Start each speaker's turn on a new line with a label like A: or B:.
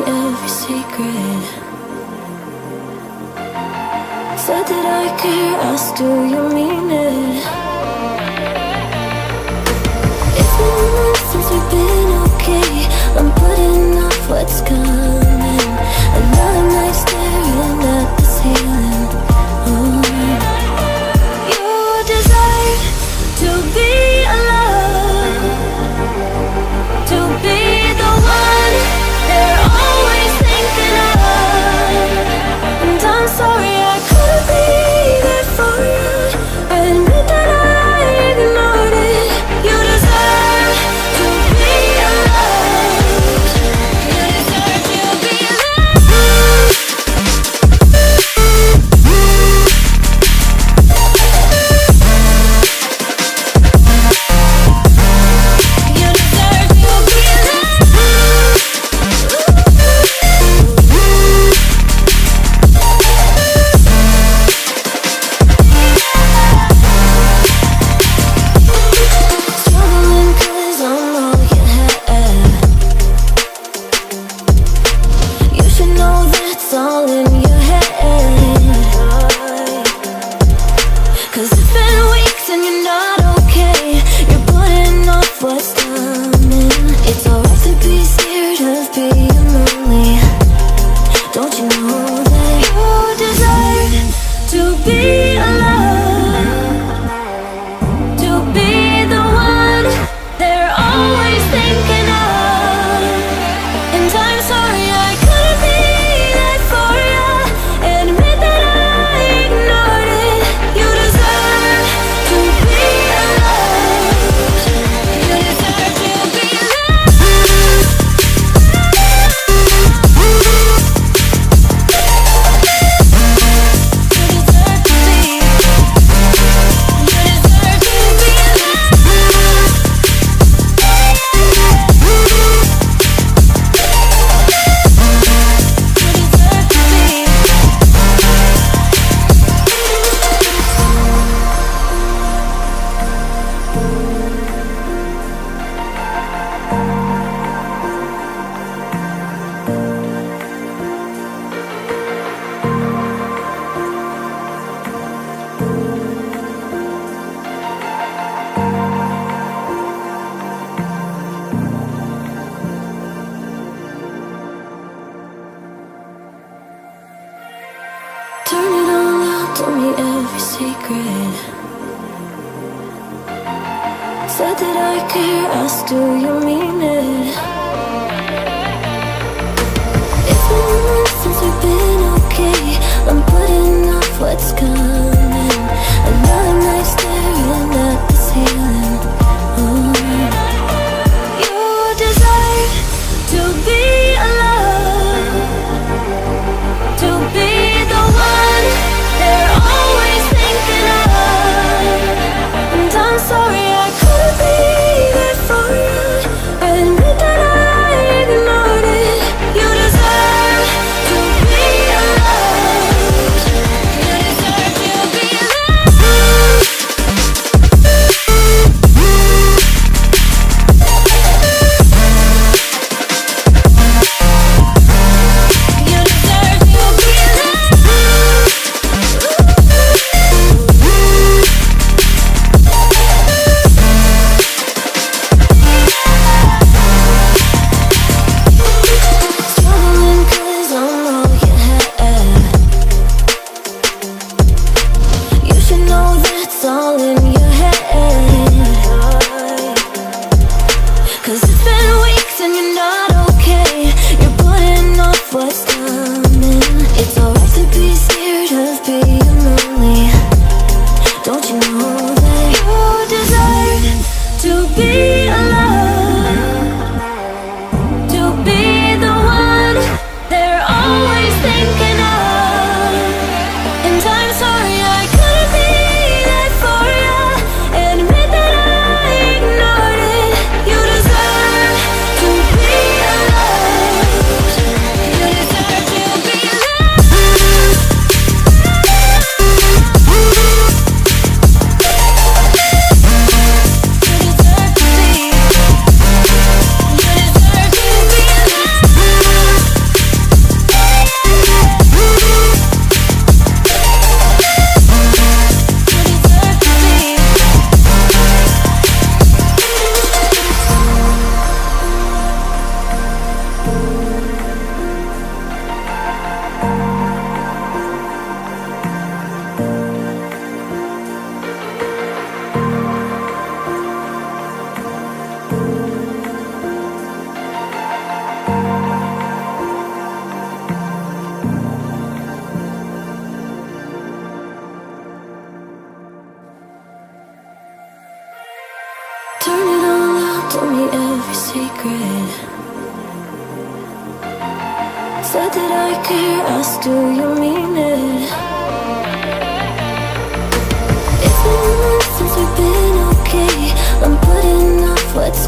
A: every secret. Said that I care, asked do you mean it? It's been months since we've been okay. I'm putting off what's coming. Another night staring at the ceiling. You desire to be alone, to be the one they're always thinking of. And I'm sorry I couldn't be there for you. Admit that I ignored it. You deserve to be alone. You deserve to be alone. You deserve to be alone. Struggling 'cause I'm all you had. You should know that's all in your head. 'Cause it's been weeks and you're not okay. You're putting off what's coming. It's alright to be scared of being lonely. Don't you know that you deserve to be alone, to be the one they're always thinking of. And I'm sorry I couldn't be there for you. Admit that I ignored it. You deserve to be alone. You deserve to be alone. You deserve to be. You deserve to be alone. Turn it all out, told me every secret. Said that I care, asked do you mean it? It's been months since we've been okay. I'm putting off what's coming. Another night staring at the ceiling. You desire to be alone, to be the one they're always thinking of. And I'm sorry I couldn't be there for you. Admit that I ignored it. You deserve to be alone. You deserve to secret. Said that I care, asked do you mean it? It's been months since we've been okay. I'm putting off what's